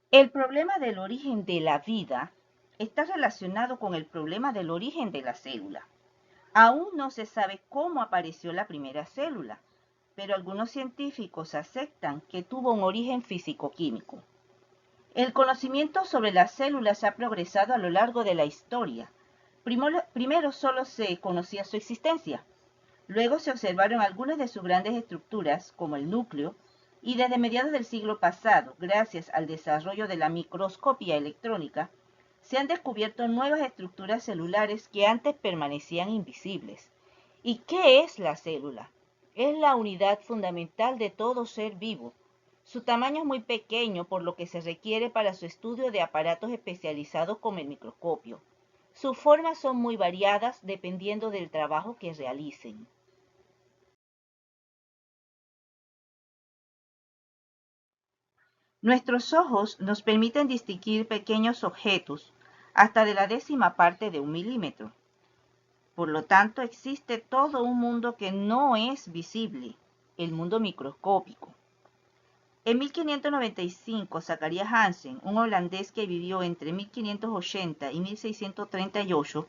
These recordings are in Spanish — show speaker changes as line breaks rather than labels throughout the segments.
El problema del origen de la vida está relacionado con el problema del origen de la célula. Aún no se sabe cómo apareció la primera célula, pero algunos científicos aceptan que tuvo un origen físico-químico. El conocimiento sobre las células ha progresado a lo largo de la historia. Primero solo se conocía su existencia. Luego se observaron algunas de sus grandes estructuras, como el núcleo, y desde mediados del siglo pasado, gracias al desarrollo de la microscopía electrónica, se han descubierto nuevas estructuras celulares que antes permanecían invisibles. ¿Y qué es la célula? Es la unidad fundamental de todo ser vivo. Su tamaño es muy pequeño, por lo que se requiere para su estudio de aparatos especializados como el microscopio. Sus formas son muy variadas dependiendo del trabajo que realicen. Nuestros ojos nos permiten distinguir pequeños objetos hasta de la décima parte de un milímetro. Por lo tanto, existe todo un mundo que no es visible, el mundo microscópico. En 1595, Zacharias Hansen, un holandés que vivió entre 1580 y 1638,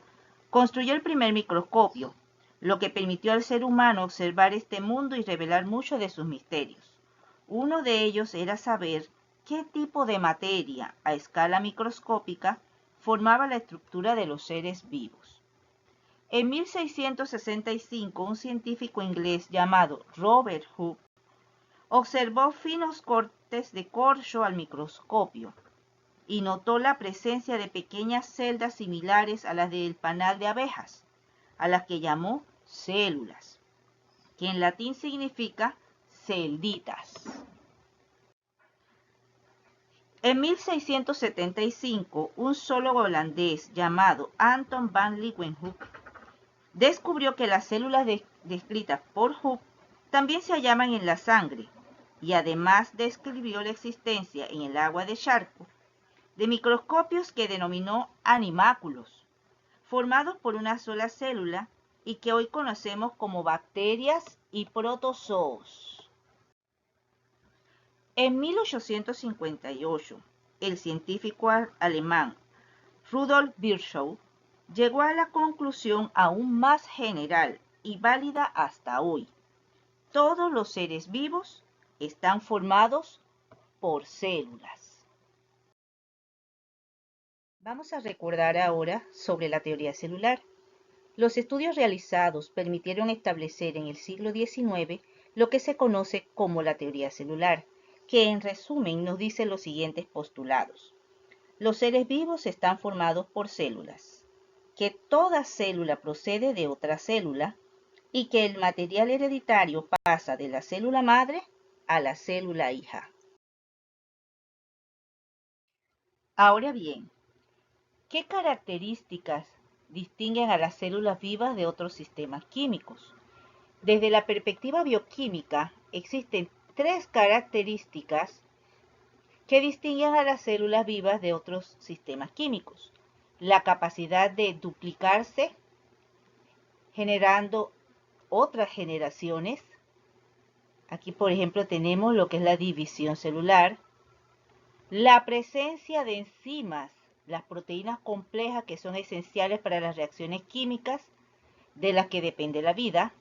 construyó el primer microscopio, lo que permitió al ser humano observar este mundo y revelar muchos de sus misterios. Uno de ellos era saber qué tipo de materia a escala microscópica formaba la estructura de los seres vivos. En 1665, un científico inglés llamado Robert Hooke observó finos cortes de corcho al microscopio y notó la presencia de pequeñas celdas similares a las del panal de abejas, a las que llamó células, que en latín significa celditas. En 1675, un zoólogo holandés llamado Anton van Leeuwenhoek descubrió que las células descritas por Hooke también se hallaban en la sangre, y además describió la existencia en el agua de charco de microscopios que denominó animáculos, formados por una sola célula y que hoy conocemos como bacterias y protozoos. En 1858, el científico alemán Rudolf Virchow llegó a la conclusión aún más general y válida hasta hoy. Todos los seres vivos están formados por células. Vamos a recordar ahora sobre la teoría celular. Los estudios realizados permitieron establecer en el siglo XIX lo que se conoce como la teoría celular, que en resumen nos dice los siguientes postulados. Los seres vivos están formados por células, que toda célula procede de otra célula y que el material hereditario pasa de la célula madre a la célula hija. Ahora bien, ¿qué características distinguen a las células vivas de otros sistemas químicos? Desde la perspectiva bioquímica, existen tres características que distinguen a las células vivas de otros sistemas químicos. La capacidad de duplicarse, generando otras generaciones. Aquí, por ejemplo, tenemos lo que es la división celular. La presencia de enzimas, las proteínas complejas que son esenciales para las reacciones químicas de las que depende la vida.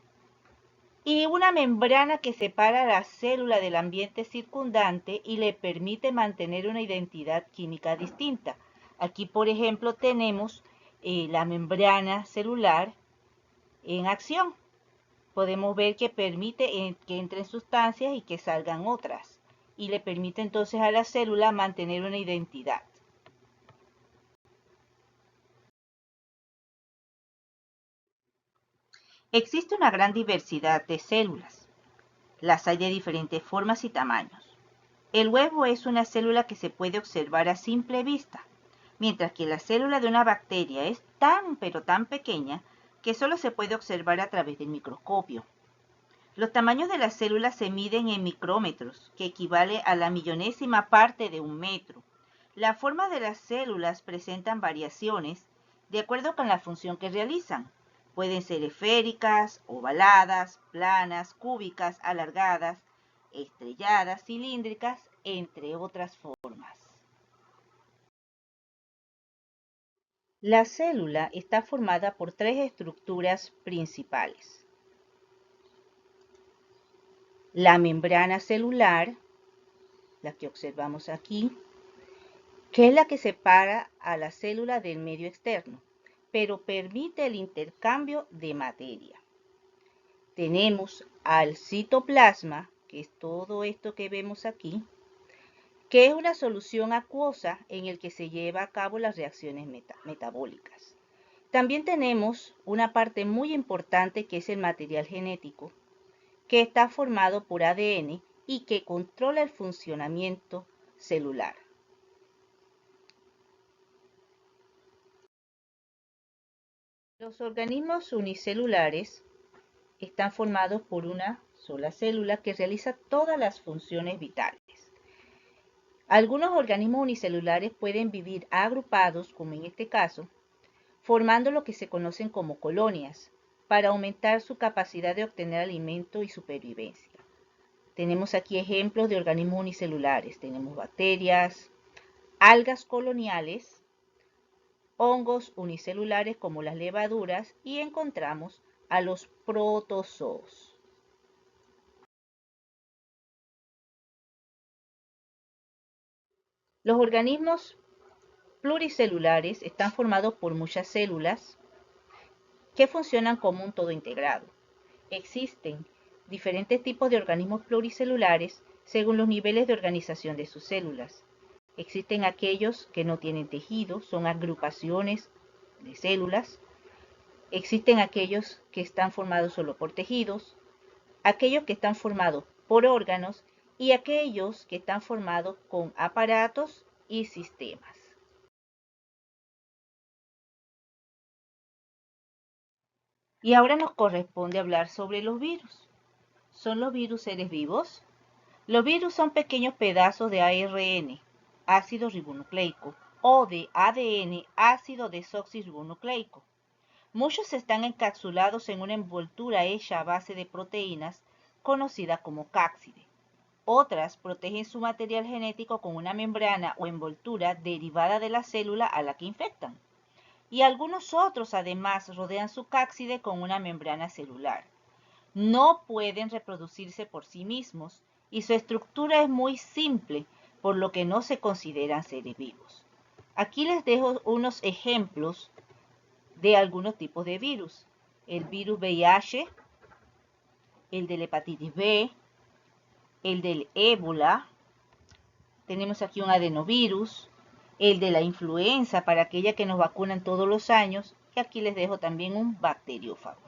Y una membrana que separa la célula del ambiente circundante y le permite mantener una identidad química distinta. Aquí, por ejemplo, tenemos la membrana celular en acción. Podemos ver que permite que entren sustancias y que salgan otras, y le permite entonces a la célula mantener una identidad. Existe una gran diversidad de células. Las hay de diferentes formas y tamaños. El huevo es una célula que se puede observar a simple vista, mientras que la célula de una bacteria es tan pero tan pequeña que solo se puede observar a través del microscopio. Los tamaños de las células se miden en micrómetros, que equivale a la millonésima parte de un metro. La forma de las células presentan variaciones de acuerdo con la función que realizan. Pueden ser esféricas, ovaladas, planas, cúbicas, alargadas, estrelladas, cilíndricas, entre otras formas. La célula está formada por tres estructuras principales. La membrana celular, la que observamos aquí, que es la que separa a la célula del medio externo, pero permite el intercambio de materia. Tenemos al citoplasma, que es todo esto que vemos aquí, que es una solución acuosa en el que se lleva a cabo las reacciones metabólicas. También tenemos una parte muy importante que es el material genético, que está formado por ADN y que controla el funcionamiento celular. Los organismos unicelulares están formados por una sola célula que realiza todas las funciones vitales. Algunos organismos unicelulares pueden vivir agrupados, como en este caso, formando lo que se conocen como colonias, para aumentar su capacidad de obtener alimento y supervivencia. Tenemos aquí ejemplos de organismos unicelulares. Tenemos bacterias, algas coloniales, hongos unicelulares como las levaduras y encontramos a los protozoos. Los organismos pluricelulares están formados por muchas células que funcionan como un todo integrado. Existen diferentes tipos de organismos pluricelulares según los niveles de organización de sus células. Existen aquellos que no tienen tejido, son agrupaciones de células. Existen aquellos que están formados solo por tejidos, aquellos que están formados por órganos y aquellos que están formados con aparatos y sistemas. Y ahora nos corresponde hablar sobre los virus. ¿Son los virus seres vivos? Los virus son pequeños pedazos de ARN, ácido ribonucleico, o de ADN, ácido desoxirribonucleico. Muchos están encapsulados en una envoltura hecha a base de proteínas, conocida como cápside. Otras protegen su material genético con una membrana o envoltura derivada de la célula a la que infectan. Y algunos otros además rodean su cápside con una membrana celular. No pueden reproducirse por sí mismos y su estructura es muy simple, por lo que no se consideran seres vivos. Aquí les dejo unos ejemplos de algunos tipos de virus. El virus VIH, el de la hepatitis B, el del ébola, tenemos aquí un adenovirus, el de la influenza para aquella que nos vacunan todos los años, y aquí les dejo también un bacteriófago.